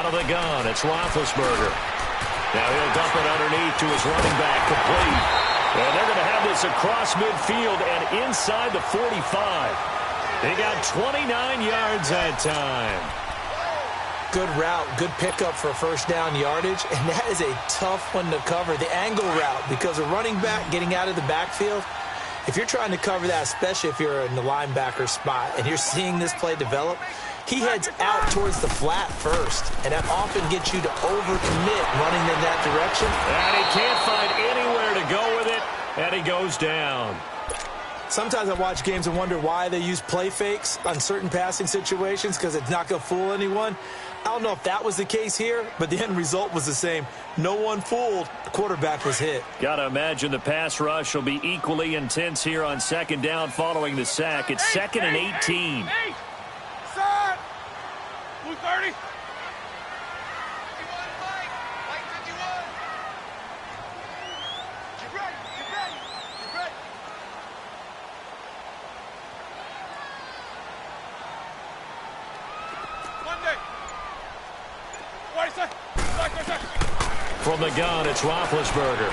Out of the gun, it's Roethlisberger. Now he'll dump it underneath to his running back, complete. And they're going to have this across midfield and inside the 45. They got 29 yards that time. Good route, good pickup for first down yardage, and that is a tough one to cover. The angle route, because a running back getting out of the backfield, if you're trying to cover that, especially if you're in the linebacker spot and you're seeing this play develop, he heads out towards the flat first, and that often gets you to overcommit running in that direction. And he can't find anywhere to go with it, and he goes down. Sometimes I watch games and wonder why they use play fakes on certain passing situations, because it's not going to fool anyone. I don't know if that was the case here, but the end result was the same. No one fooled. The quarterback was hit. Got to imagine the pass rush will be equally intense here on second down following the sack. It's second and 18. Set! 230. From the gun, it's Roethlisberger.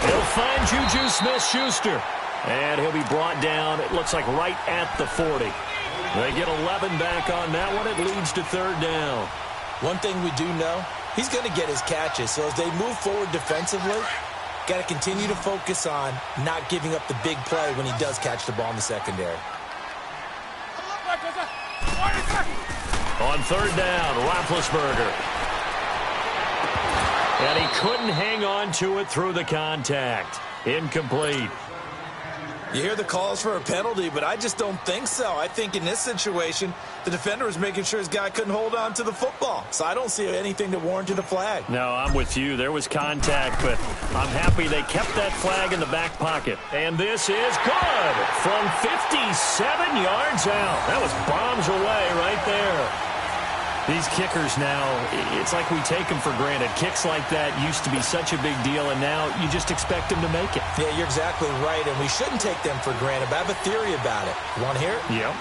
He'll find Juju Smith-Schuster. And he'll be brought down, it looks like right at the 40. They get 11 back on that one. It leads to third down. One thing we do know, he's going to get his catches. So as they move forward defensively, got to continue to focus on not giving up the big play when he does catch the ball in the secondary. On third down, Roethlisberger. And he couldn't hang on to it through the contact. Incomplete. You hear the calls for a penalty, but I just don't think so. I think in this situation, the defender was making sure his guy couldn't hold on to the football. So I don't see anything that warranted a flag. No, I'm with you. There was contact, but I'm happy they kept that flag in the back pocket. And this is good from 57 yards out. That was bombs away right there. These kickers now, it's like we take them for granted. Kicks like that used to be such a big deal, and now you just expect them to make it. Yeah, you're exactly right, and we shouldn't take them for granted. But I have a theory about it. You want to hear it? Yep.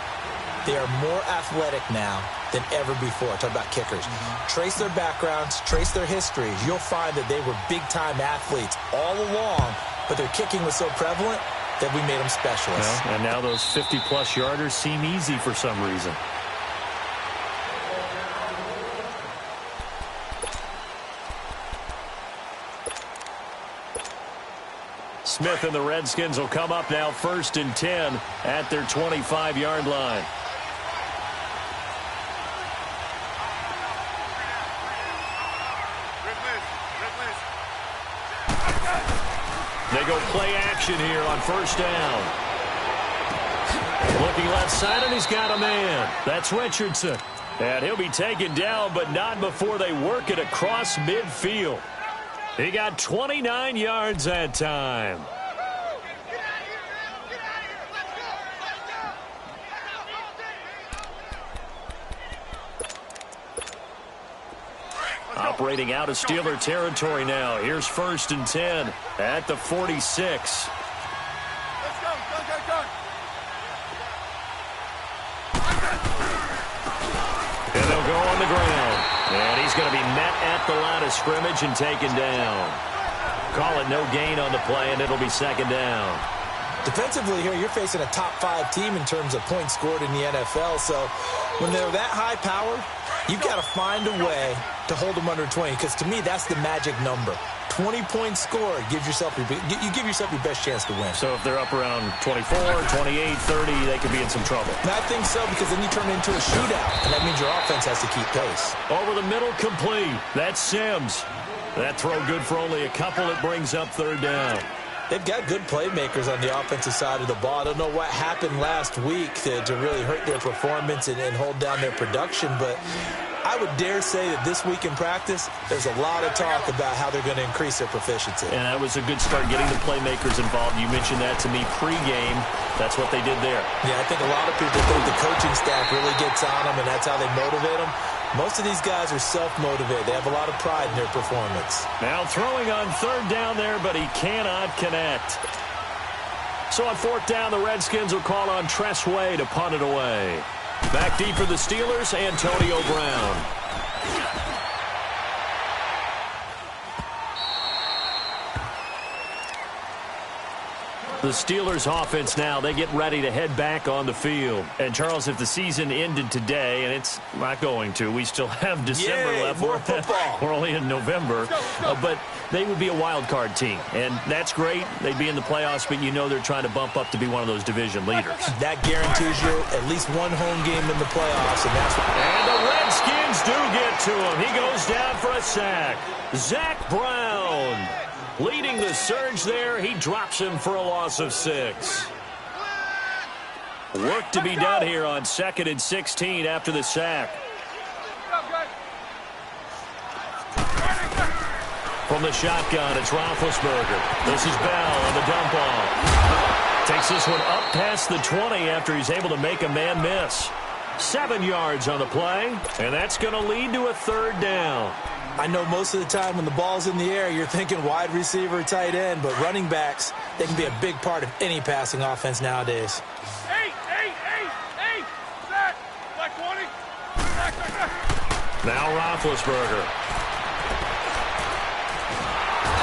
They are more athletic now than ever before. Talk about kickers. Trace their backgrounds, trace their histories. You'll find that they were big-time athletes all along, but their kicking was so prevalent that we made them specialists. Well, and now those 50-plus yarders seem easy for some reason. Smith and the Redskins will come up now first and 10 at their 25-yard line. They go play action here on first down. Looking left side, and he's got a man. That's Richardson. And he'll be taken down, but not before they work it across midfield. He got 29 yards that time. Operating out of Steeler territory now. Here's first and 10 at the 46. And they'll go on the ground. And he's going to be met at the line of scrimmage and taken down. Call it no gain on the play, and it'll be second down. Defensively here, you're facing a top-5 team in terms of points scored in the NFL. So when they're that high-powered, you've got to find a way to hold them under 20, because to me, that's the magic number. 20 points scored gives yourself you give yourself your best chance to win. So if they're up around 24, 28, 30, they could be in some trouble. And I think so, because then you turn it into a shootout, and that means your offense has to keep pace. Over the middle, complete. That's Sims. That throw good for only a couple. It brings up third down. They've got good playmakers on the offensive side of the ball. I don't know what happened last week to really hurt their performance and hold down their production, but I would dare say that this week in practice, there's a lot of talk about how they're going to increase their proficiency. And that was a good start, getting the playmakers involved. You mentioned that to me pregame. That's what they did there. Yeah, I think a lot of people think the coaching staff really gets on them, and that's how they motivate them. Most of these guys are self-motivated. They have a lot of pride in their performance. Now throwing on third down there, but he cannot connect. So on fourth down, the Redskins will call on Tress Way to punt it away. Back deep for the Steelers, Antonio Brown. The Steelers offense now, they get ready to head back on the field. And, Charles, if the season ended today, and it's not going to, we still have December left. More football. We're only in November. But they would be a wild card team. And that's great. They'd be in the playoffs, but you know they're trying to bump up to be one of those division leaders. That guarantees you at least one home game in the playoffs. And the Redskins do get to him. He goes down for a sack. Zach Brown leading the surge there. He drops him for a loss of 6. Work to be done here on 2nd and 16 after the sack. From the shotgun, it's Roethlisberger. This is Bell on the dump off. Takes this one up past the 20 after he's able to make a man miss. 7 yards on the play, and that's going to lead to a 3rd down. I know most of the time when the ball's in the air, you're thinking wide receiver, tight end, but running backs, they can be a big part of any passing offense nowadays. Hey! Set! Black 20! Now Roethlisberger.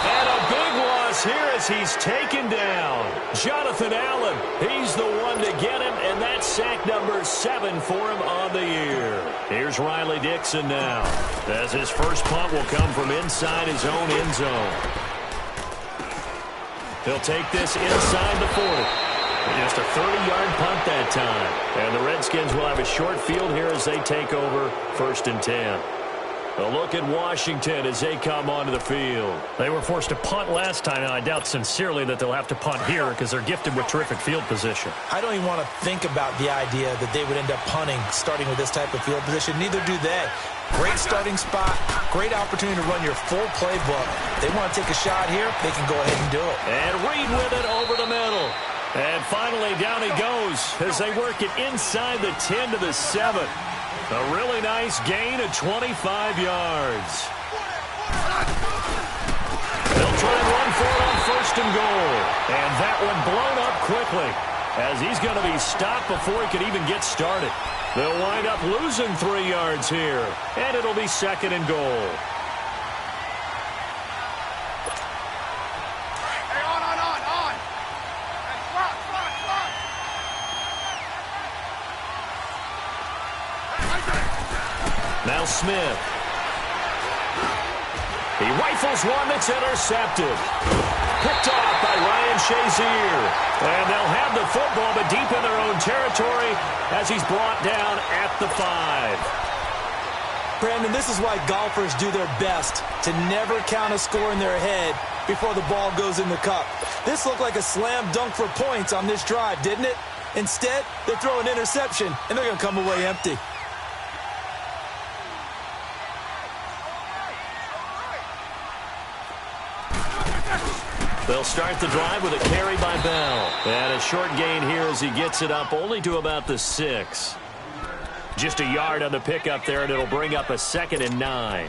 And a big loss here as he's taken down. Jonathan Allen, he's the one to get him, and that's sack number 7 for him on the year. Here's Riley Dixon now, as his first punt will come from inside his own end zone. He'll take this inside the 40. Just a 30-yard punt that time. And the Redskins will have a short field here as they take over 1st and 10. A look at Washington as they come onto the field. They were forced to punt last time, and I doubt sincerely that they'll have to punt here because they're gifted with terrific field position. I don't even want to think about the idea that they would end up punting starting with this type of field position. Neither do they. Great starting spot, great opportunity to run your full playbook. They want to take a shot here, they can go ahead and do it. And Reed with it over the middle. And finally down he goes as they work it inside the 10 to the 7. A really nice gain of 25 yards. They'll try and run for it on 1st and goal. And that one blown up quickly as he's going to be stopped before he could even get started. They'll wind up losing 3 yards here. And it'll be 2nd and goal. Hey, on! Hey, slot! Now Smith. He rifles one that's intercepted. Picked off by Ryan Shazier. And they'll have the football, but deep in their own territory as he's brought down at the 5. Brandon, this is why golfers do their best to never count a score in their head before the ball goes in the cup. This looked like a slam dunk for points on this drive, didn't it? Instead, they throw an interception, and they're going to come away empty. They'll start the drive with a carry by Bell. And a short gain here as he gets it up only to about the 6. Just a yard on the pickup there, and it'll bring up a 2nd and 9.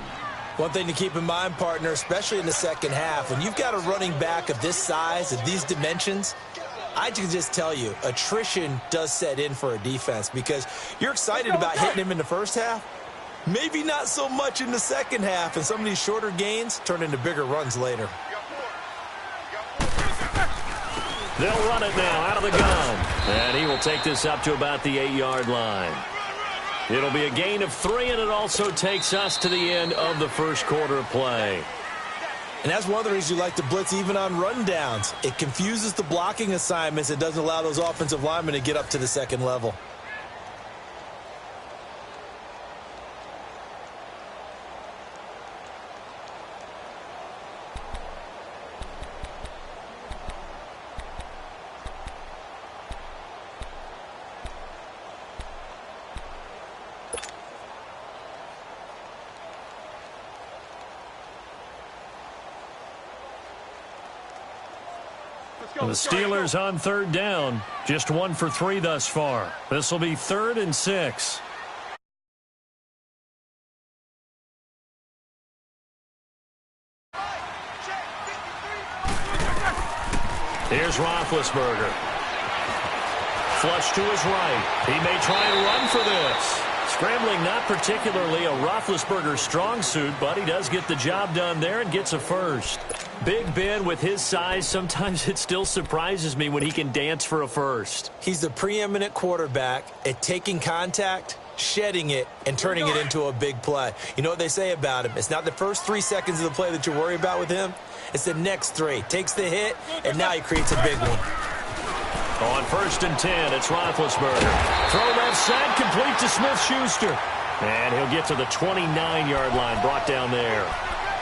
One thing to keep in mind, partner, especially in the second half, when you've got a running back of this size, of these dimensions, I can just tell you, attrition does set in for a defense because you're excited about hitting him in the first half. Maybe not so much in the second half, and some of these shorter gains turn into bigger runs later. They'll run it now out of the gun. And he will take this up to about the 8-yard line. It'll be a gain of 3, and it also takes us to the end of the first quarter of play. And that's one of the reasons you like to blitz even on rundowns. It confuses the blocking assignments. It doesn't allow those offensive linemen to get up to the second level. The Steelers on 3rd down. Just 1 for 3 thus far. This will be 3rd and 6. Here's Roethlisberger. flush to his right. He may try and run for this. Scrambling not particularly a Roethlisberger strong suit, but he does get the job done there and gets a first. Big Ben, with his size, sometimes it still surprises me when he can dance for a first. He's the preeminent quarterback at taking contact, shedding it, and turning it into a big play. You know what they say about him? It's not the first 3 seconds of the play that you worry about with him. It's the next 3. Takes the hit, and now he creates a big one. On 1st and 10, it's Roethlisberger. Throw left side, complete to Smith-Schuster. And he'll get to the 29-yard line, brought down there.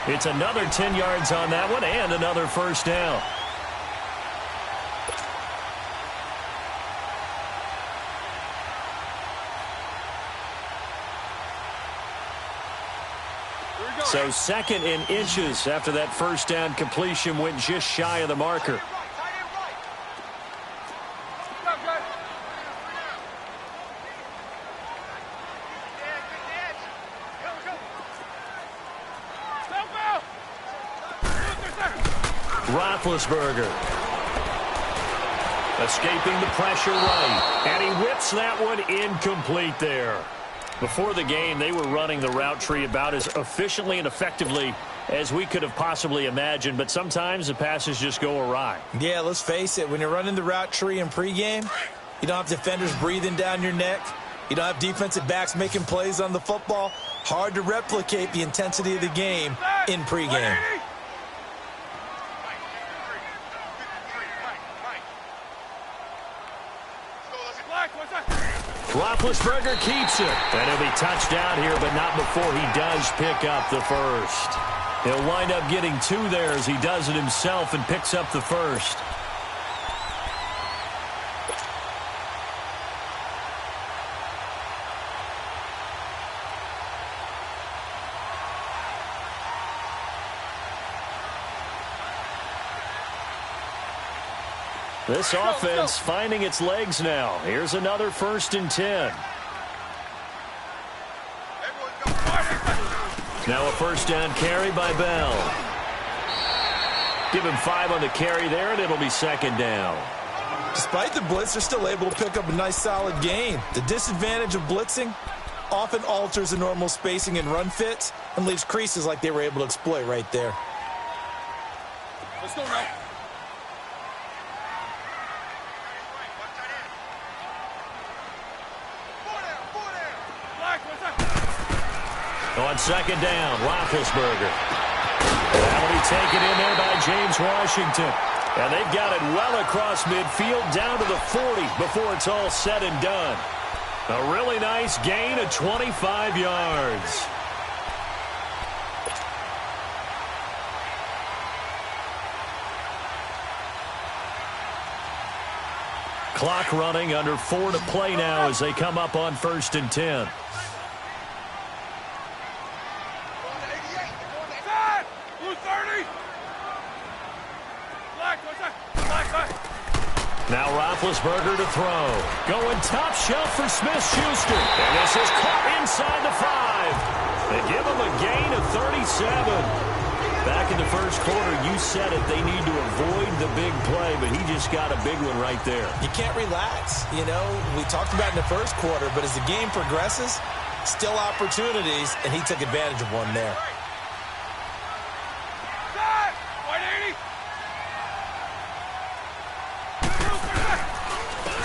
It's another 10 yards on that one and another first down. So 2nd in inches after that first down completion went just shy of the marker. Roethlisberger escaping the pressure right, and he whips that one incomplete there. Before the game, they were running the route tree about as efficiently and effectively as we could have possibly imagined, but sometimes the passes just go awry. Yeah, let's face it, when you're running the route tree in pregame, you don't have defenders breathing down your neck. You don't have defensive backs making plays on the football. Hard to replicate the intensity of the game in pregame. Roethlisberger keeps it. And he'll be touchdown here, but not before he does pick up the first. He'll wind up getting 2 there as he does it himself and picks up the first. This offense finding its legs now. Here's another 1st and 10. Now a first down carry by Bell. Give him 5 on the carry there, and it'll be 2nd down. Despite the blitz, they're still able to pick up a nice, solid gain. The disadvantage of blitzing often alters the normal spacing and run fits and leaves creases like they were able to exploit right there. Let's go now. On 2nd down, Roethlisberger. That'll be taken in there by James Washington. And they've got it well across midfield down to the 40 before it's all said and done. A really nice gain of 25 yards. Clock running, under 4 to play now as they come up on 1st and 10. Now Roethlisberger to throw. Going top shelf for Smith-Schuster. And this is caught inside the 5. They give him a gain of 37. Back in the first quarter, you said it, they need to avoid the big play, but he just got a big one right there. You can't relax. You know, we talked about in the first quarter, but as the game progresses, still opportunities, and he took advantage of one there.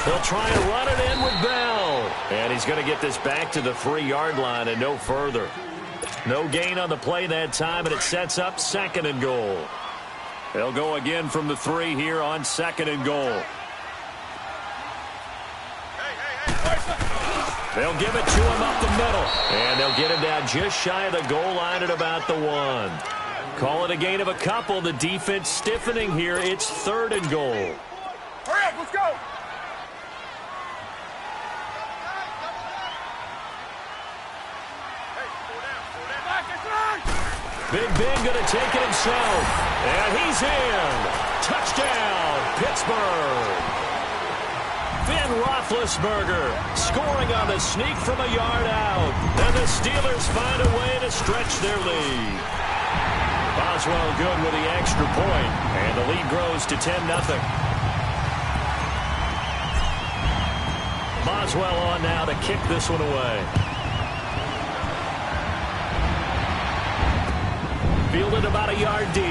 They'll try and run it in with Bell. And he's going to get this back to the 3-yard line and no further. No gain on the play that time, and it sets up 2nd and goal. They'll go again from the 3 here on 2nd and goal. They'll give it to him up the middle. And they'll get him down just shy of the goal line at about the 1. Call it a gain of a couple. The defense stiffening here. It's 3rd and goal. Hurry up, let's go. Big Ben going to take it himself. And he's in. Touchdown, Pittsburgh. Ben Roethlisberger scoring on the sneak from a yard out. And the Steelers find a way to stretch their lead. Boswell good with the extra point. And the lead grows to 10-0. Boswell on now to kick this one away. Fielded about a yard deep.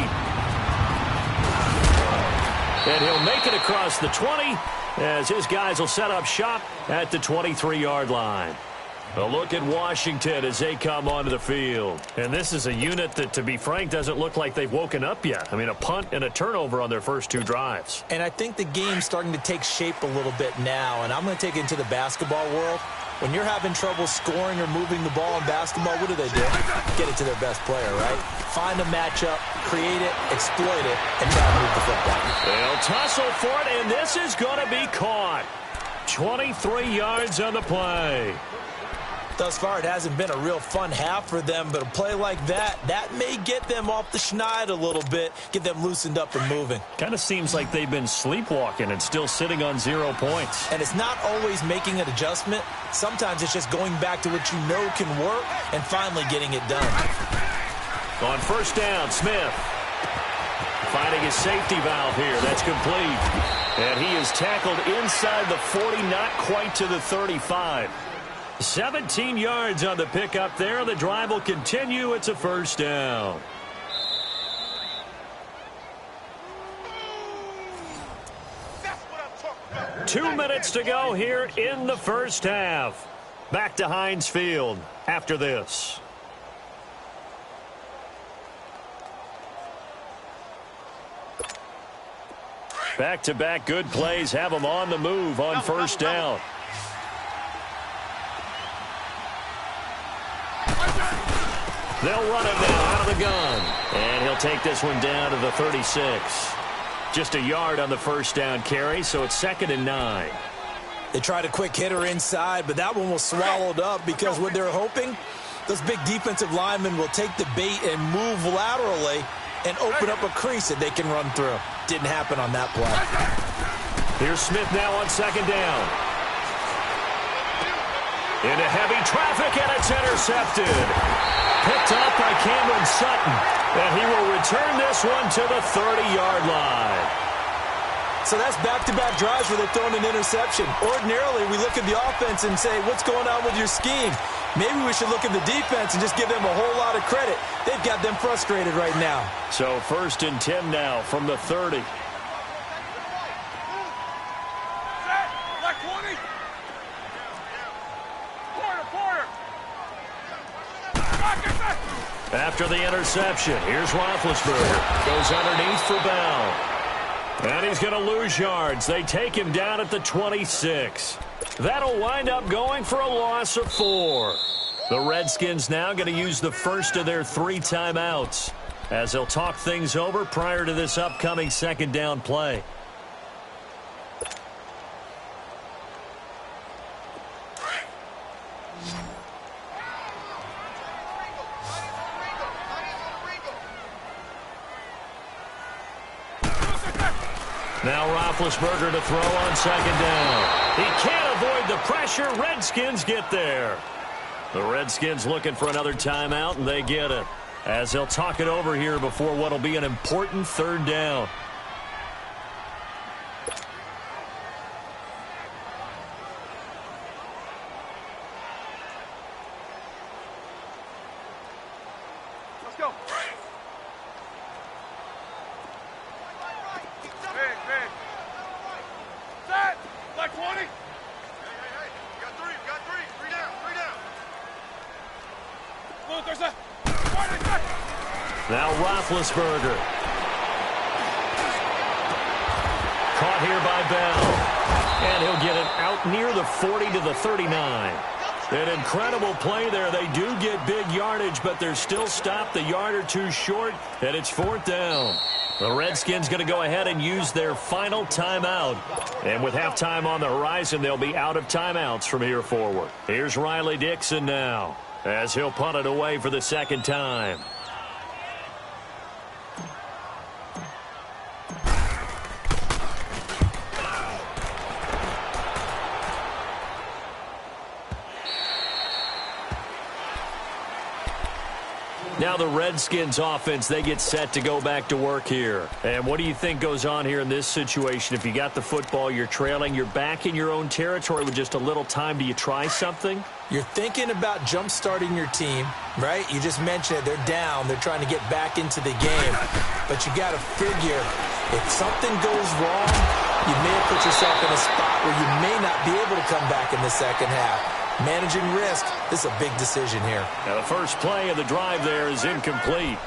And he'll make it across the 20 as his guys will set up shop at the 23-yard line. A look at Washington as they come onto the field. And this is a unit that, to be frank, doesn't look like they've woken up yet. I mean, a punt and a turnover on their first two drives. And I think the game's starting to take shape a little bit now, and I'm going to take it into the basketball world. When you're having trouble scoring or moving the ball in basketball, what do? Get it to their best player, right? Find a matchup, create it, exploit it, and try to move the football. They'll tussle for it, and this is going to be caught. 23 yards on the play. Thus far, it hasn't been a real fun half for them, but a play like that may get them off the schneid a little bit, get them loosened up and moving. Kind of seems like they've been sleepwalking and still sitting on 0 points. And it's not always making an adjustment. Sometimes it's just going back to what you know can work and finally getting it done. On first down, Smith finding his safety valve here. That's complete. And he is tackled inside the 40, not quite to the 35. 17 yards on the pickup there. The drive will continue. It's a first down. That's what I'm talking about. 2 minutes to go here in the first half. Back to Heinz Field after this. Back-to-back good plays have them on the move on first down. They'll run it now out of the gun. And he'll take this one down to the 36. Just a yard on the first down carry, so it's 2nd and 9. They tried a quick hitter inside, but that one was swallowed up because what they're hoping, those big defensive linemen will take the bait and move laterally and open up a crease that they can run through. Didn't happen on that play. Here's Smith now on 2nd down. Into heavy traffic, and it's intercepted. Picked up by Cameron Sutton, and he will return this one to the 30-yard line. So that's back-to-back drives where they're throwing an interception. Ordinarily, we look at the offense and say, what's going on with your scheme? Maybe we should look at the defense and just give them a whole lot of credit. They've got them frustrated right now. So 1st and 10 now from the 30. After the interception, here's Roethlisberger. Goes underneath for Bell. And he's going to lose yards. They take him down at the 26. That'll wind up going for a loss of 4. The Redskins now going to use the first of their 3 timeouts as they'll talk things over prior to this upcoming 2nd down play. Now Roethlisberger to throw on 2nd down. He can't avoid the pressure. Redskins get there. The Redskins looking for another timeout, and they get it. As they'll talk it over here before what will be an important 3rd down. Let's go. Big. Set. Like 20. Hey. You got 3. You got 3. 3 down. 3 down. Look, there's a... Now Roethlisberger. Caught here by Bell. And he'll get it out near the 40 to the 39. An incredible play there. They do get big yardage, but they're still stopped a yard or 2 short, and it's 4th down. The Redskins going to go ahead and use their final timeout. And with halftime on the horizon, they'll be out of timeouts from here forward. Here's Riley Dixon now as he'll punt it away for the 2nd time. Now now the Redskins offense, they get set to go back to work here. And what do you think goes on here in this situation? If you got the football, you're trailing, you're back in your own territory with just a little time. Do you try something? You're thinking about jump-starting your team, right? You just mentioned it. They're down. They're trying to get back into the game. But you got to figure, if something goes wrong, you may have put yourself in a spot where you may not be able to come back in the second half. Managing risk, this is a big decision here. Now the first play of the drive there is incomplete.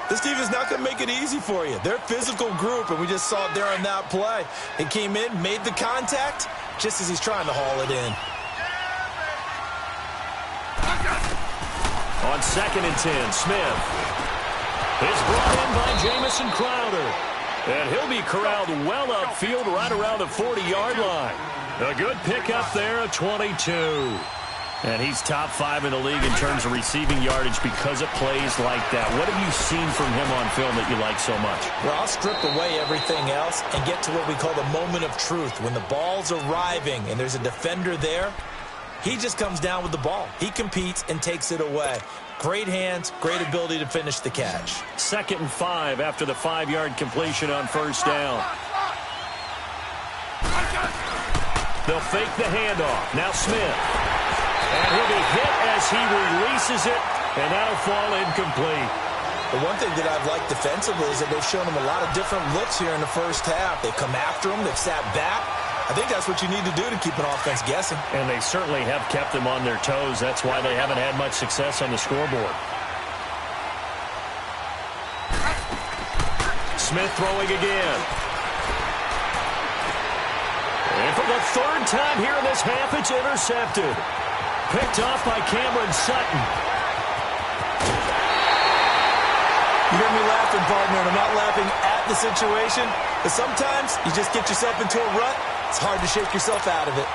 This team is not going to make it easy for you. They're a physical group, and we just saw it there on that play. He came in, made the contact, just as he's trying to haul it in. On 2nd and 10, Smith is brought in by Jamison Crowder. And he'll be corralled well upfield right around the 40-yard line. A good pickup there at 22. And he's top 5 in the league in terms of receiving yardage because of plays like that. What have you seen from him on film that you like so much? Well, I'll strip away everything else and get to what we call the moment of truth. When the ball's arriving and there's a defender there, he just comes down with the ball. He competes and takes it away. Great hands, great ability to finish the catch. 2nd and 5 after the 5-yard completion on first down. They'll fake the handoff. Now Smith. And he'll be hit as he releases it, and that'll fall incomplete. The one thing that I've liked defensively is that they've shown him a lot of different looks here in the first half. They've come after him. They've sat back. I think that's what you need to do to keep an offense guessing. And they certainly have kept them on their toes. That's why they haven't had much success on the scoreboard. Smith throwing again. And for the 3rd time here in this half, it's intercepted. Picked off by Cameron Sutton. You hear me laughing, partner, and I'm not laughing at the situation, but sometimes you just get yourself into a rut. It's hard to shake yourself out of it.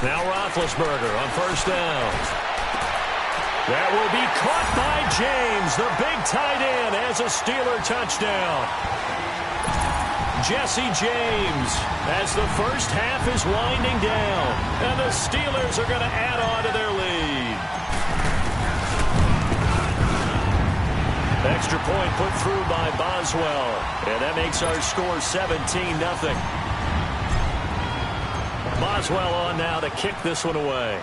Now Roethlisberger on first down. That will be caught by James, the big tight end, as a Steeler touchdown. Jesse James, as the first half is winding down, and the Steelers are going to add on to their lead. Extra point put through by Boswell, and that makes our score 17-0. Boswell on now to kick this one away.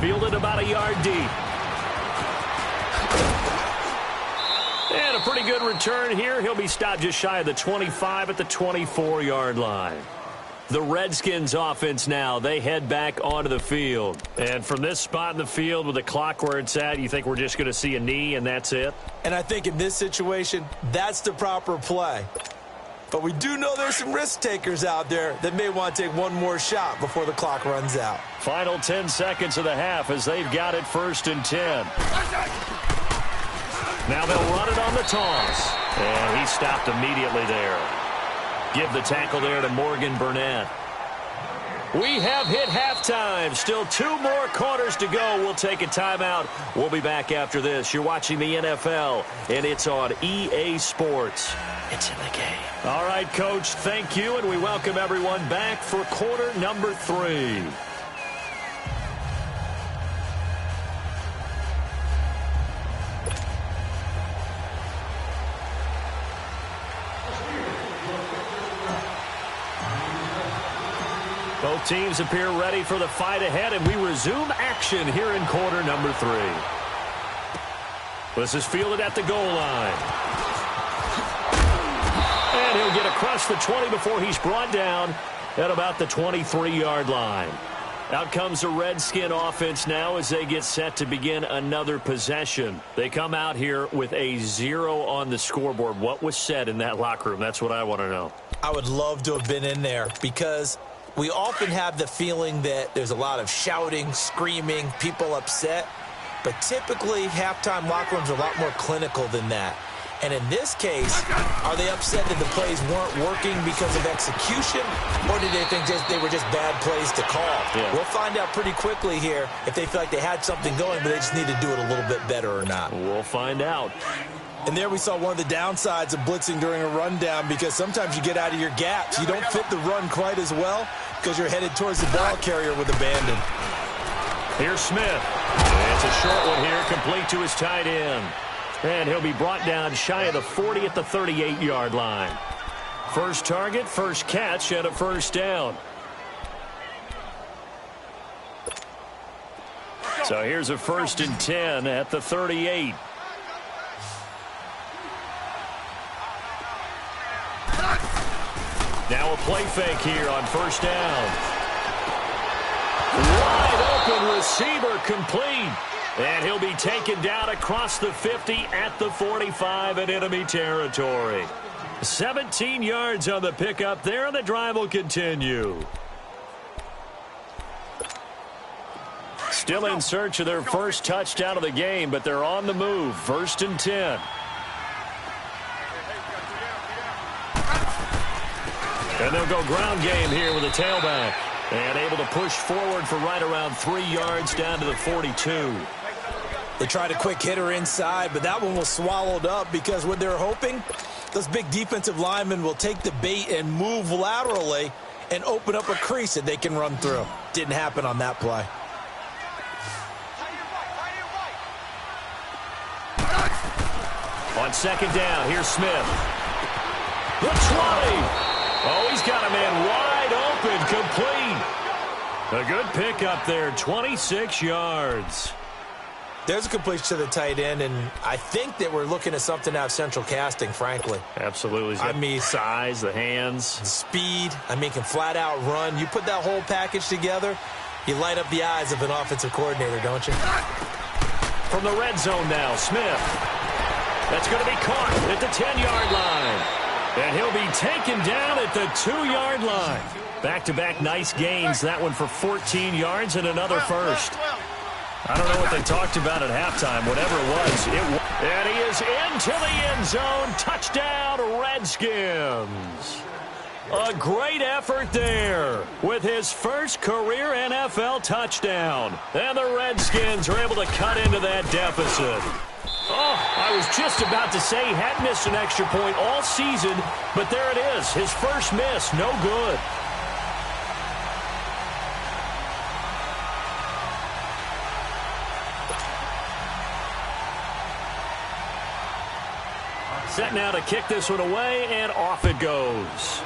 Fielded about a yard deep. And a pretty good return here. He'll be stopped just shy of the 25 at the 24-yard line. The Redskins offense now, they head back onto the field. And from this spot in the field with the clock where it's at, you think we're just going to see a knee and that's it? And I think in this situation, that's the proper play. But we do know there's some risk takers out there that may want to take one more shot before the clock runs out. Final 10 seconds of the half as they've got it 1st and 10. Now they'll run it on the toss. And he stopped immediately there. Give the tackle there to Morgan Burnett. We have hit halftime. Still 2 more quarters to go. We'll take a timeout. We'll be back after this. You're watching the NFL, and it's on EA Sports. It's in the game. All right, Coach, thank you, and we welcome everyone back for quarter number 3. Both teams appear ready for the fight ahead, and we resume action here in quarter number 3. This is fielded at the goal line. And he'll get across the 20 before he's brought down at about the 23-yard line. Out comes the Redskin offense now as they get set to begin another possession. They come out here with a 0 on the scoreboard. What was said in that locker room? That's what I want to know. I would love to have been in there because we often have the feeling that there's a lot of shouting, screaming, people upset. But typically, halftime locker rooms are a lot more clinical than that. And in this case, are they upset that the plays weren't working because of execution, or did they think they were just bad plays to call? Yeah. We'll find out pretty quickly here if they feel like they had something going, but they just need to do it a little bit better or not. We'll find out. And there we saw one of the downsides of blitzing during a rundown, because sometimes you get out of your gaps. You don't fit the run quite as well because you're headed towards the ball carrier with abandon. Here's Smith. It's a short one here, complete to his tight end. And he'll be brought down shy of the 40 at the 38-yard line. First target, first catch, and a first down. So here's a 1st and 10 at the 38. Now a play fake here on first down. Wide open receiver complete. And he'll be taken down across the 50 at the 45 in enemy territory. 17 yards on the pickup there, and the drive will continue. Still in search of their first touchdown of the game, but they're on the move. 1st and 10. And they'll go ground game here with a tailback. And able to push forward for right around 3 yards down to the 42. They tried a quick hitter inside, but that one was swallowed up because what they're hoping, those big defensive linemen will take the bait and move laterally and open up a crease that they can run through. Didn't happen on that play. On 2nd down, here's Smith. The 20. Oh, he's got a man wide open, complete. A good pickup there, 26 yards. There's a completion to the tight end, and I think that we're looking at something out of central casting, frankly. Absolutely. I mean, size, the hands. Speed. I mean, can flat out run. You put that whole package together, you light up the eyes of an offensive coordinator, don't you? From the red zone now, Smith. That's going to be caught at the 10-yard line. And he'll be taken down at the 2-yard line. Back-to-back nice gains. That one for 14 yards and another first. I don't know what they talked about at halftime. Whatever it was, and he is into the end zone. Touchdown, Redskins. A great effort there with his first career NFL touchdown. And the Redskins are able to cut into that deficit. Oh, I was just about to say he hadn't missed an extra point all season, but there it is. His first miss, no good. Set now to kick this one away, and off it goes.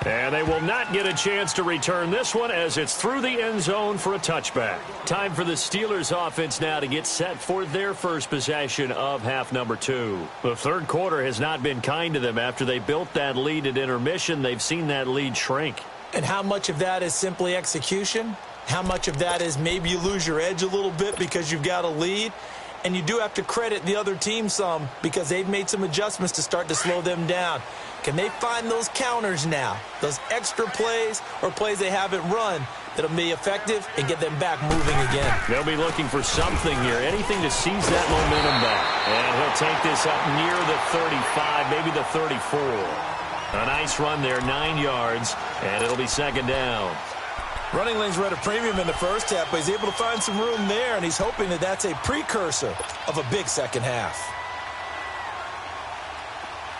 And they will not get a chance to return this one as it's through the end zone for a touchback. Time for the Steelers offense now to get set for their first possession of half number 2. The third quarter has not been kind to them. After they built that lead at intermission, they've seen that lead shrink. And how much of that is simply execution? How much of that is maybe you lose your edge a little bit because you've got a lead? And you do have to credit the other team some because they've made some adjustments to start to slow them down. Can they find those counters now, those extra plays or plays they haven't run that'll be effective and get them back moving again? They'll be looking for something here, anything to seize that momentum back. And he'll take this up near the 35, maybe the 34. A nice run there, 9 yards, and it'll be 2nd down. Running lanes were at a premium in the first half, but he's able to find some room there, and he's hoping that that's a precursor of a big second half.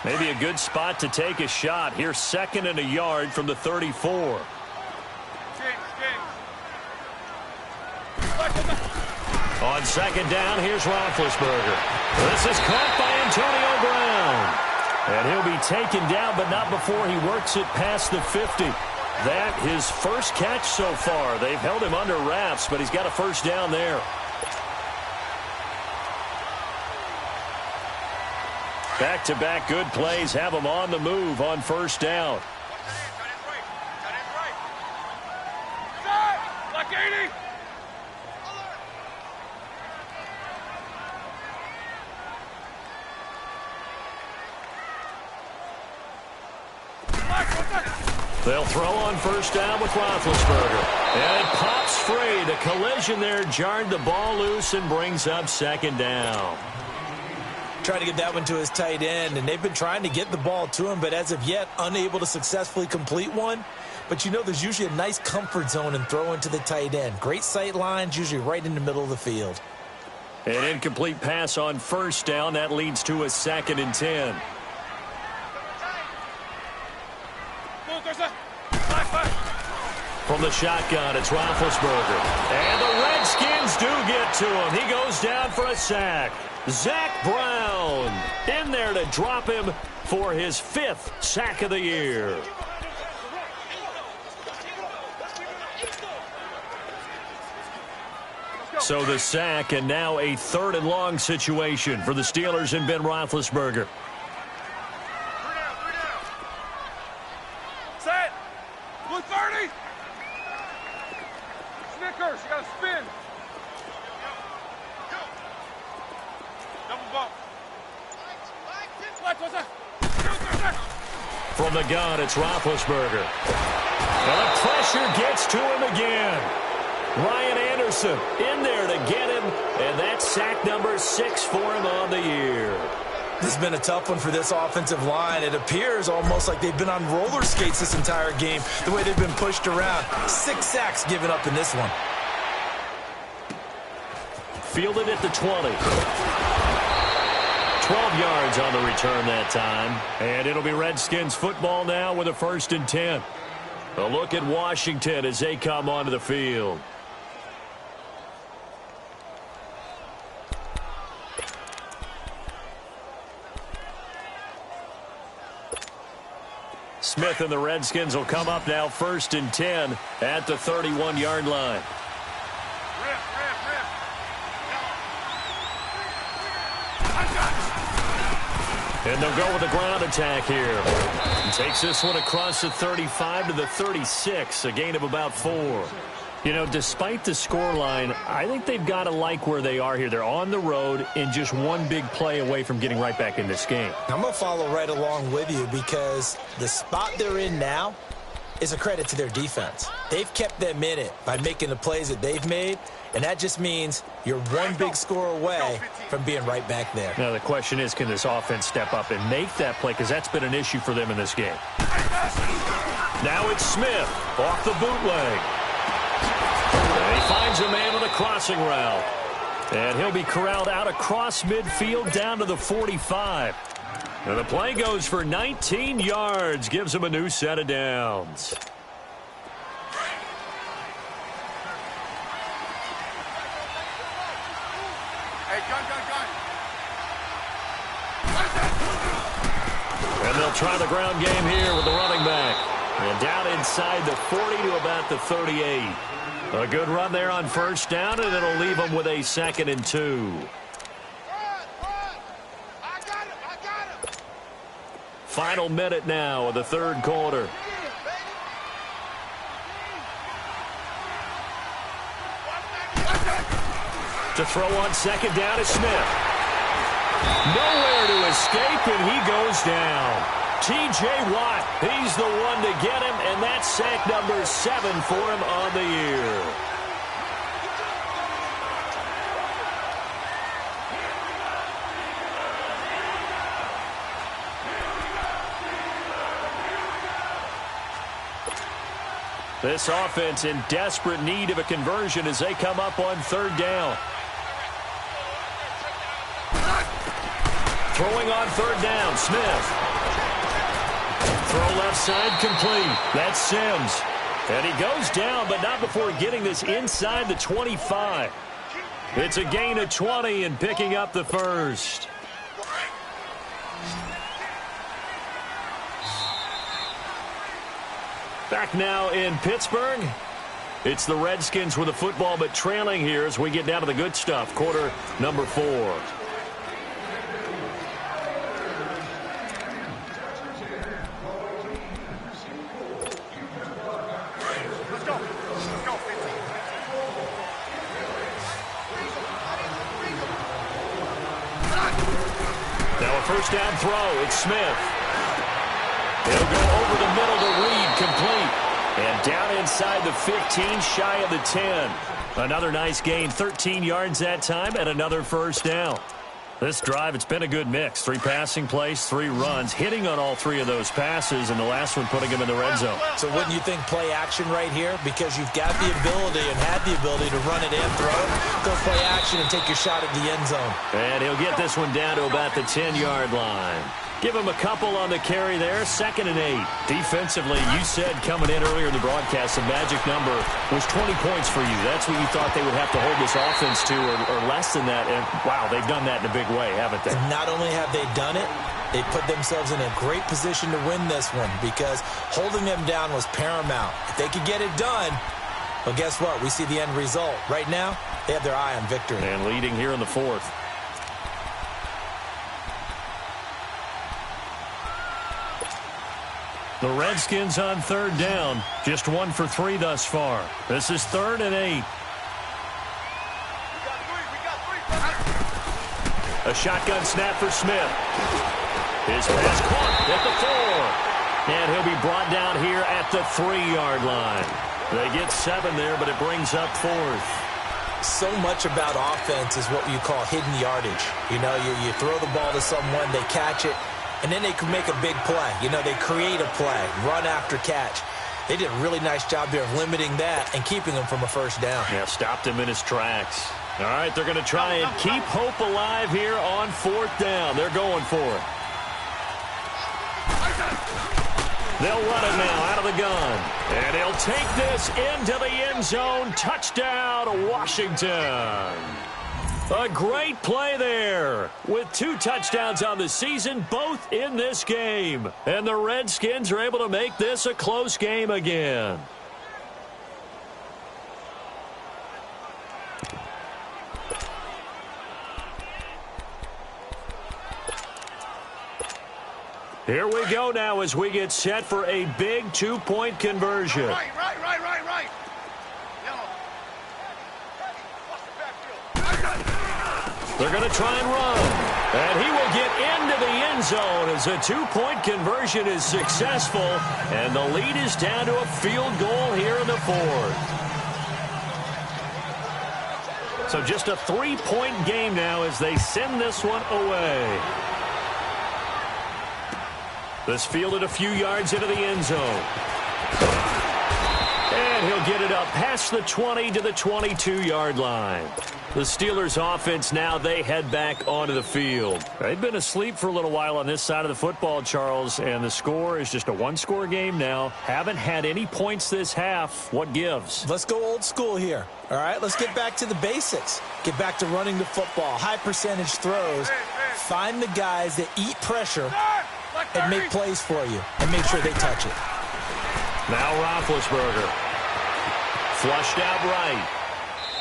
Maybe a good spot to take a shot. Here's 2nd and a yard from the 34. On 2nd down, here's Roethlisberger. This is caught by Antonio Brown. And he'll be taken down, but not before he works it past the 50. That his first catch so far. They've held him under wraps, but he's got a first down there. Back-to-back good plays have him on the move on first down. Like 80. They'll throw on first down with Roethlisberger. And it pops free. The collision there jarred the ball loose and brings up second down. Trying to get that one to his tight end, and they've been trying to get the ball to him, but as of yet, unable to successfully complete one. But you know there's usually a nice comfort zone in throwing to the tight end. Great sight lines, usually right in the middle of the field. An incomplete pass on first down. That leads to a 2nd and 10. From the shotgun, it's Roethlisberger. And the Redskins do get to him. He goes down for a sack. Zach Brown in there to drop him for his 5th sack of the year. So the sack, and now a 3rd and long situation for the Steelers and Ben Roethlisberger. Set. Blue 30. Snickers, you got to spin. Double bump. From the gun, it's Roethlisberger. And the pressure gets to him again. Ryan Anderson in there to get him, and that's sack number 6 for him on the year. This has been a tough one for this offensive line. It appears almost like they've been on roller skates this entire game, the way they've been pushed around. 6 sacks given up in this one. Fielded at the 20. 12 yards on the return that time. And it'll be Redskins football now with a 1st and 10. A look at Washington as they come onto the field. Smith and the Redskins will come up now 1st and 10 at the 31-yard line. And they'll go with the ground attack here. He takes this one across the 35 to the 36, a gain of about 4. You know, despite the scoreline, I think they've got to like where they are here. They're on the road and just one big play away from getting right back in this game. I'm going to follow right along with you because the spot they're in now is a credit to their defense. They've kept them in it by making the plays that they've made, and that just means you're one big score away from being right back there. Now, the question is, can this offense step up and make that play? Because that's been an issue for them in this game. Now it's Smith off the bootleg. And he finds a man on a crossing route. And he'll be corralled out across midfield down to the 45. And the play goes for 19 yards, gives him a new set of downs. Hey, gun. And they'll try the ground game here with the running back. And down inside the 40 to about the 38. A good run there on first down, and it'll leave them with a 2nd and 2. I got him. Final minute now of the 3rd quarter. To throw on 2nd down is Smith. Nowhere to escape, and he goes down. T.J. Watt, he's the one to get him, and that's sack number 7 for him on the year. This offense in desperate need of a conversion as they come up on 3rd down. Throwing on 3rd down, Smith. Throw left side complete. That's Sims. And he goes down, but not before getting this inside the 25. It's a gain of 20 and picking up the 1st. Back now in Pittsburgh. It's the Redskins with the football, but trailing here as we get down to the good stuff. Quarter number 4. Now a first down throw. It's Smith. He'll go over the middle to Reed, complete. And down inside the 15, shy of the 10. Another nice gain, 13 yards that time, and another first down. This drive, it's been a good mix. 3 passing plays, 3 runs, hitting on all 3 of those passes, and the last one putting him in the red zone. So wouldn't you think play action right here? Because you've got the ability and had the ability to run it and throw it. Go play action and take your shot at the end zone. And he'll get this one down to about the 10-yard line. Give him a couple on the carry there, 2nd and 8. Defensively, you said coming in earlier in the broadcast, the magic number was 20 points for you. That's what you thought they would have to hold this offense to, or less than that. And, wow, they've done that in a big way, haven't they? And not only have they done it, they put themselves in a great position to win this one because holding them down was paramount. If they could get it done, well, guess what? We see the end result. Right now, they have their eye on victory. And leading here in the 4th. The Redskins on 3rd down. Just 1 for 3 thus far. This is 3rd and 8. A shotgun snap for Smith. His pass caught at the 4. And he'll be brought down here at the 3-yard line. They get 7 there, but it brings up 4th. So much about offense is what you call hidden yardage. You know, you throw the ball to someone, they catch it, and then they can make a big play. You know, they create a play, run after catch. They did a really nice job there of limiting that and keeping him from a first down. Yeah, stopped him in his tracks. All right, they're going to try and keep hope alive here on 4th down. They're going for it. They'll run it now out of the gun. And he'll take this into the end zone. Touchdown, Washington. A great play there with 2 touchdowns on the season, both in this game. And the Redskins are able to make this a close game again. Here we go now as we get set for a big 2-point conversion. Right. They're going to try and run. And he will get into the end zone as a 2-point conversion is successful. And the lead is down to a field goal here in the 4th. So just a 3-point game now as they send this one away. This fielded a few yards into the end zone. And he'll get it up past the 20 to the 22-yard line. The Steelers offense now, they head back onto the field. They've been asleep for a little while on this side of the football, Charles, and the score is just a 1-score game now. Haven't had any points this half. What gives? Let's go old school here. All right, let's get back to the basics. Get back to running the football, high percentage throws. Find the guys that eat pressure and make plays for you and make sure they touch it. Now Roethlisberger. Flushed out right.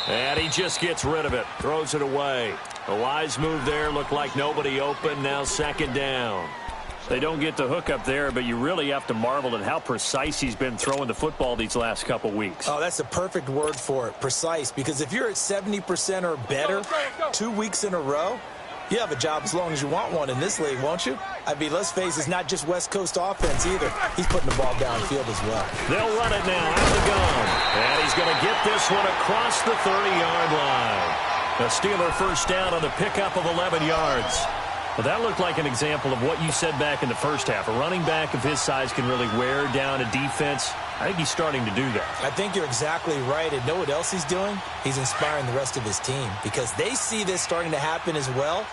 And he just gets rid of it. Throws it away. A wise move there. Looked like nobody open. Now 2nd down. They don't get the hook up there, but you really have to marvel at how precise he's been throwing the football these last couple weeks. Oh, that's the perfect word for it, precise. Because if you're at 70% or better 2 weeks in a row, you have a job as long as you want one in this league, won't you? I mean, let's face it, it's not just West Coast offense either. He's putting the ball downfield as well. They'll run it now out of the gun. And he's going to get this one across the 30-yard line. A Steeler first down on the pickup of 11 yards. Well, that looked like an example of what you said back in the first half. A running back of his size can really wear down a defense. I think he's starting to do that. I think you're exactly right. And know what else he's doing? He's inspiring the rest of his team because they see this starting to happen as well.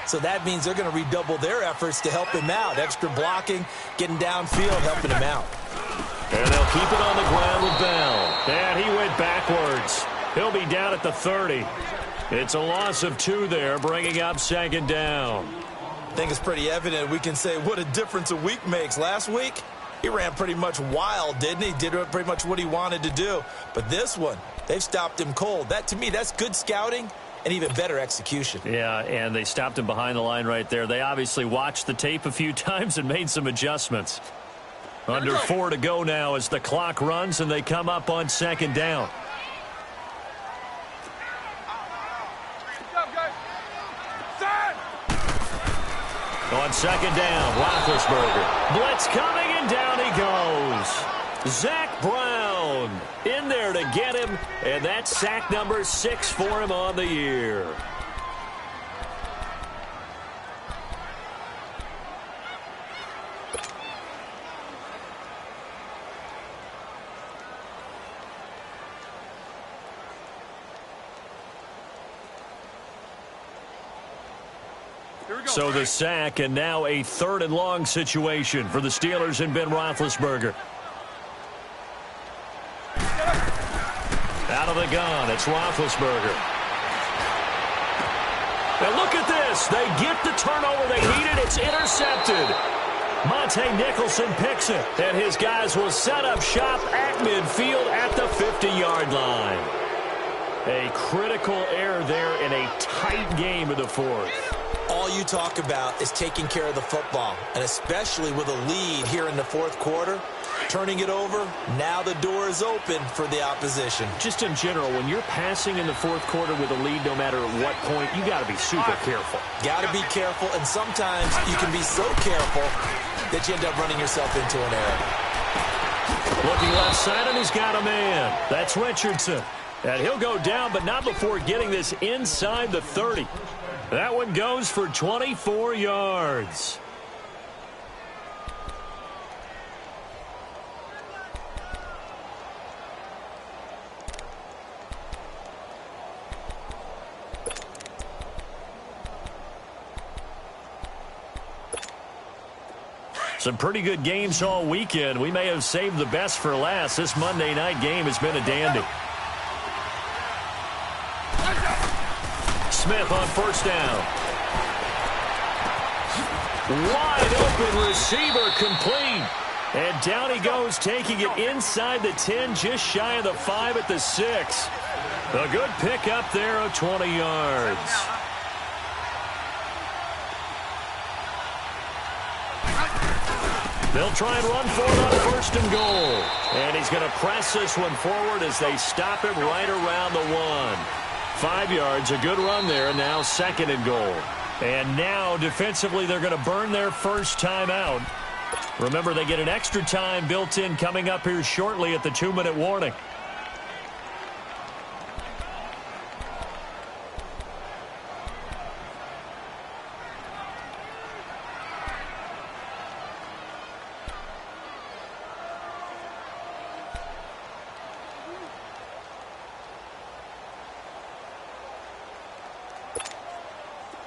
So that means they're going to redouble their efforts to help him out. Extra blocking, getting downfield, helping him out. And they'll keep it on the ground with Bell. And he went backwards. He'll be down at the 30. It's a loss of 2 there, bringing up 2nd down. I think it's pretty evident. We can say what a difference a week makes. Last week, he ran pretty much wild, didn't he? Did pretty much what he wanted to do. But this one, they've stopped him cold. That, to me, that's good scouting and even better execution. Yeah, and they stopped him behind the line right there. They obviously watched the tape a few times and made some adjustments. Under 4 to go now as the clock runs and they come up on 2nd down. On 2nd down, Roethlisberger. Blitz coming And down he goes. Zach Brown in there to get him, and that's sack number 6 for him on the year. So the sack, and now a 3rd and long situation for the Steelers and Ben Roethlisberger. Out of the gun, it's Roethlisberger. And look at this. They get the turnover they needed. It's intercepted. Monte Nicholson picks it, and his guys will set up shop at midfield at the 50-yard line. A critical error there in a tight game in the 4th. All you talk about is taking care of the football, and especially with a lead here in the 4th quarter, turning it over, now the door is open for the opposition. Just in general, when you're passing in the 4th quarter with a lead, no matter at what point, you got to be super careful. Got to be careful, and sometimes you can be so careful that you end up running yourself into an error. Looking left side, and he's got a man. That's Richardson. And he'll go down, but not before getting this inside the 30. That one goes for 24 yards. Some pretty good games all weekend. We may have saved the best for last. This Monday night game has been a dandy. Smith on 1st down. Wide open receiver, complete. And down he goes, taking it inside the 10, just shy of the 5 at the 6. A good pickup there of 20 yards. They'll try and run for it on 1st and goal. And he's going to press this one forward as they stop him right around the 1. 5 yards, a good run there, and now 2nd and goal. And now, defensively, they're going to burn their first time out. Remember, they get an extra time built in coming up here shortly at the 2-minute warning.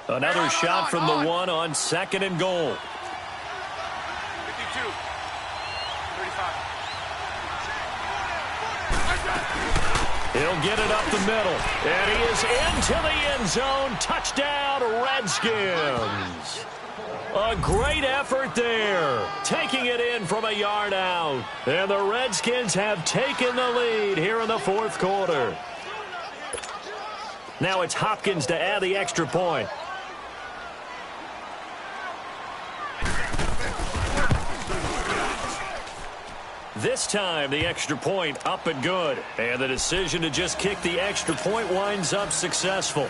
Another shot from the 1 on 2nd and goal. 52. 35. He'll get it up the middle. And he is into the end zone. Touchdown, Redskins. A great effort there. Taking it in from a yard out. And the Redskins have taken the lead here in the 4th quarter. Now it's Hopkins to add the extra point. This time, the extra point up and good. And the decision to just kick the extra point winds up successful.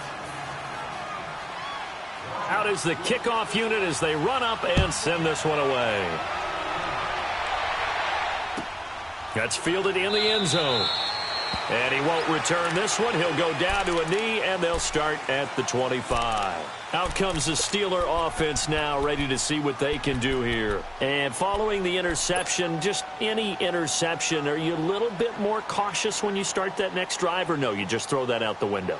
Out is the kickoff unit as they run up and send this one away. That's fielded in the end zone. And he won't return this one. He'll go down to a knee, and they'll start at the 25. Out comes the Steeler offense now, ready to see what they can do here. And following the interception, just any interception, are you a little bit more cautious when you start that next drive, or no, you just throw that out the window?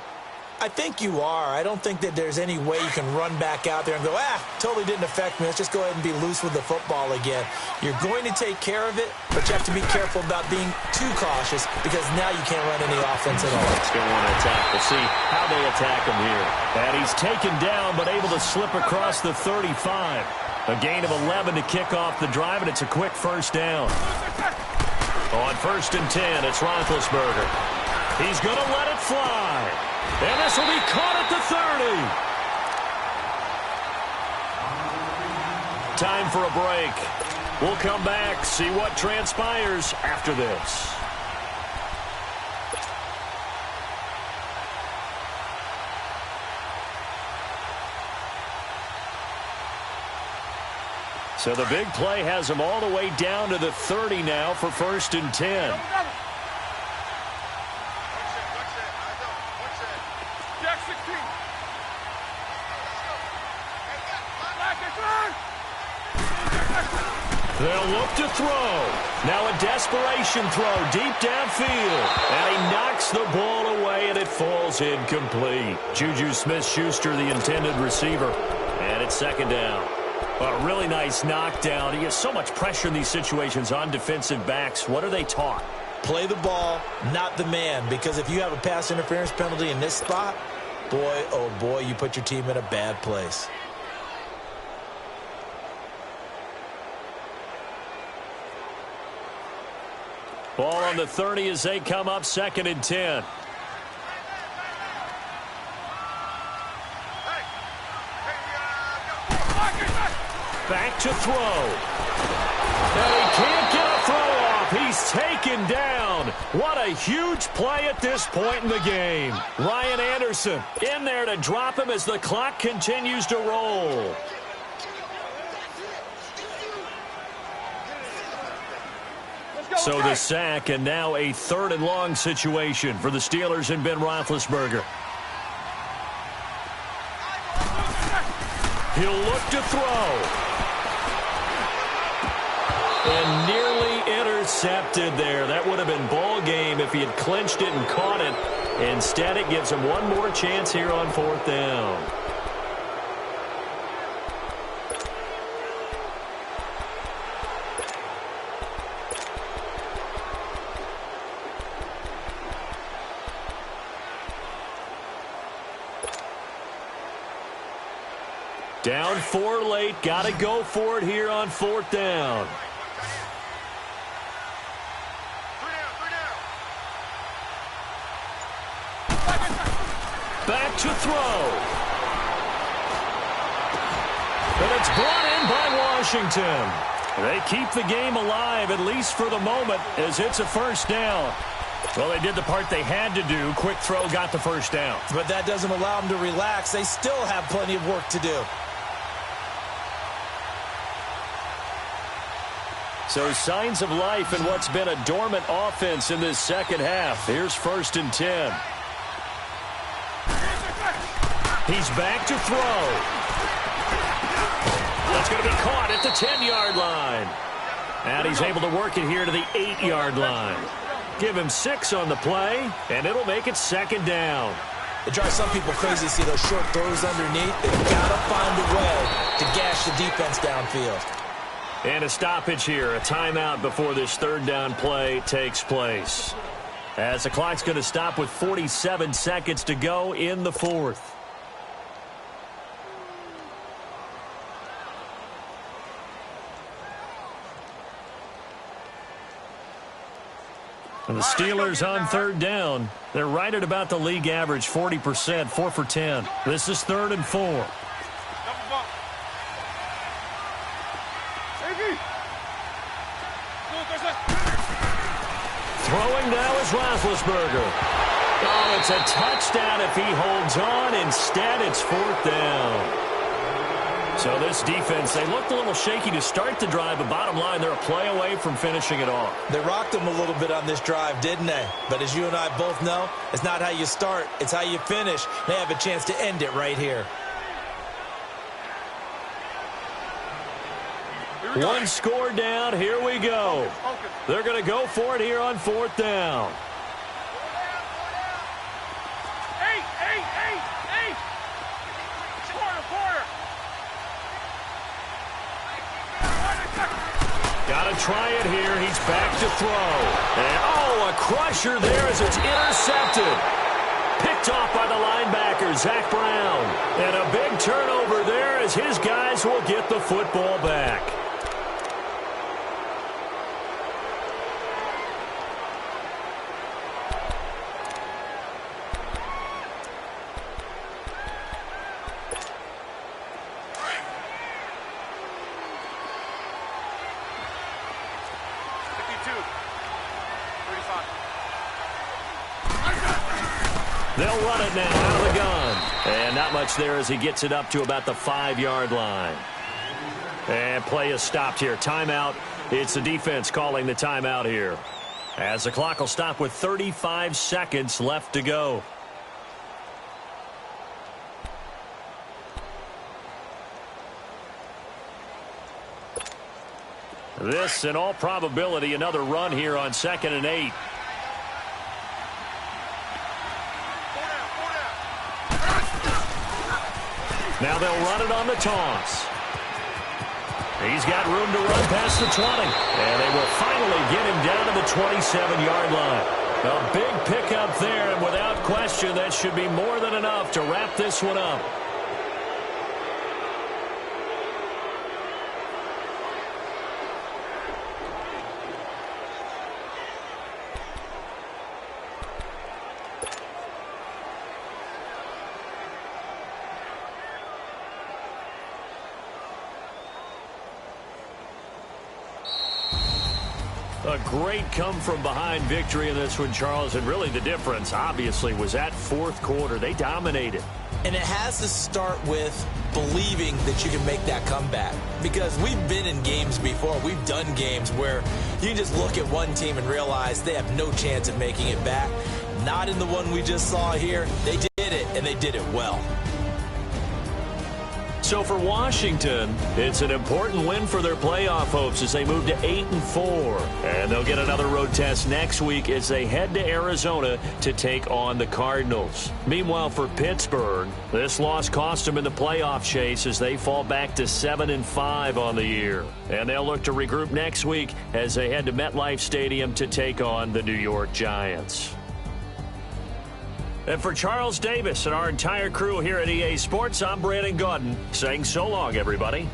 I think you are. I don't think that there's any way you can run back out there and go, totally didn't affect me. Let's just go ahead and be loose with the football again. You're going to take care of it, but you have to be careful about being too cautious because now you can't run any offense at all. It's going to want to attack. We'll see how they attack him here. And he's taken down but able to slip across the 35. A gain of 11 to kick off the drive, and it's a quick 1st down. On 1st and 10, it's Roethlisberger. He's going to let it fly. And this will be caught at the 30. Time for a break. We'll come back, see what transpires after this. So the big play has them all the way down to the 30 now for 1st and 10. Jack 16. They'll look to throw. Now a desperation throw deep downfield. And he knocks the ball away, and it falls incomplete. Juju Smith-Schuster, the intended receiver. And it's 2nd down. A really nice knockdown. He has so much pressure in these situations on defensive backs. What are they taught? Play the ball, not the man. Because if you have a pass interference penalty in this spot, boy, oh boy, you put your team in a bad place. Ball on the 30 as they come up 2nd and 10. Back to throw. And he can't get a throw off. He's taken down. What a huge play at this point in the game. Ryan Anderson in there to drop him as the clock continues to roll. So the sack, and now a 3rd and long situation for the Steelers and Ben Roethlisberger. He'll look to throw. And nearly intercepted there. That would have been ball game if he had clinched it and caught it. Instead, it gives him one more chance here on 4th down. Down 4 late. Got to go for it here on 4th down. Back to throw. And it's brought in by Washington. They keep the game alive, at least for the moment, as it's a 1st down. Well, they did the part they had to do. Quick throw got the 1st down. But that doesn't allow them to relax. They still have plenty of work to do. So signs of life in what's been a dormant offense in this 2nd half. Here's 1st and 10. He's back to throw. That's going to be caught at the 10-yard line. And he's able to work it here to the 8-yard line. Give him 6 on the play, and it'll make it 2nd down. It drives some people crazy to see those short throws underneath. They've got to find a way to gash the defense downfield. And a stoppage here, a timeout before this 3rd down play takes place. As the clock's going to stop with 47 seconds to go in the 4th. And the Steelers on 3rd down. They're right at about the league average, 40%, 4 for 10. This is 3rd and 4. Throwing now is Roethlisberger. Oh, it's a touchdown if he holds on. Instead, it's 4th down. So this defense, they looked a little shaky to start the drive, but bottom line, they're a play away from finishing it off. They rocked them a little bit on this drive, didn't they? But as you and I both know, it's not how you start, it's how you finish. They have a chance to end it right here. One score down. Here we go. They're going to go for it here on 4th down. Got to try it here. He's back to throw. And, oh, a crusher there as it's intercepted. Picked off by the linebacker, Zach Brown. And a big turnover there as his guys will get the football back. They'll run it now out of the gun. And not much there as he gets it up to about the 5-yard line. And play is stopped here. Timeout. It's the defense calling the timeout here, as the clock will stop with 35 seconds left to go. This, in all probability, another run here on 2nd and 8. Now they'll run it on the toss. He's got room to run past the 20. And they will finally get him down to the 27-yard line. A big pickup there, and without question, that should be more than enough to wrap this one up. A great come-from-behind victory in this one, Charles, and really the difference, obviously, was that fourth quarter. They dominated. And it has to start with believing that you can make that comeback, because we've been in games before. We've done games where you can just look at one team and realize they have no chance of making it back. Not in the one we just saw here. They did it, and they did it well. So for Washington, it's an important win for their playoff hopes as they move to 8-4. And they'll get another road test next week as they head to Arizona to take on the Cardinals. Meanwhile, for Pittsburgh, this loss cost them in the playoff chase as they fall back to 7-5 on the year. And they'll look to regroup next week as they head to MetLife Stadium to take on the New York Giants. And for Charles Davis and our entire crew here at EA Sports, I'm Brandon Gaudin saying so long, everybody.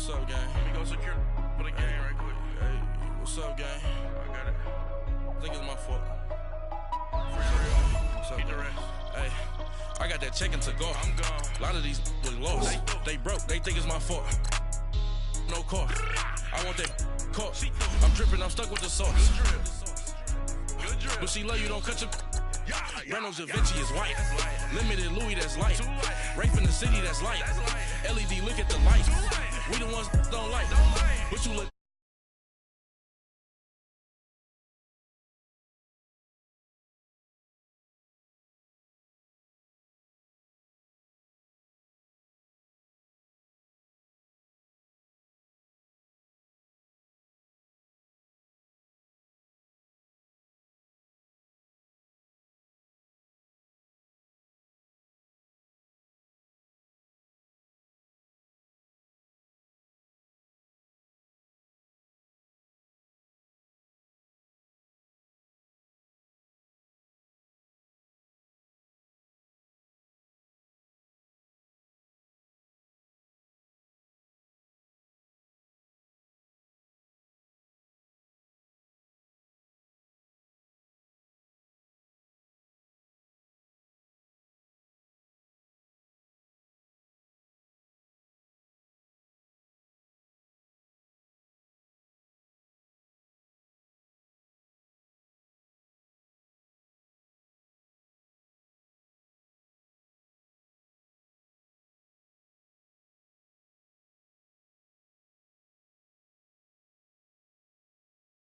What's up, gang? Let me go secure for the game right quick. Hey, what's up, gang? I got it. I think it's my fault. What's up, Keep the gang? rest. Hey, I got that check and to go. I'm gone. A lot of these was lost. They broke. They think it's my fault. No car. I want that car. I'm dripping. I'm stuck with the sauce. Good drip. But she love you. Don't cut your. Yeah. Reynolds Da Vinci is white. That's light. Limited Louis, that's light. Too light. Rafe in the city, that's light. That's light. LED, look at the light. Too light. We the ones don't like. Don't like. But you look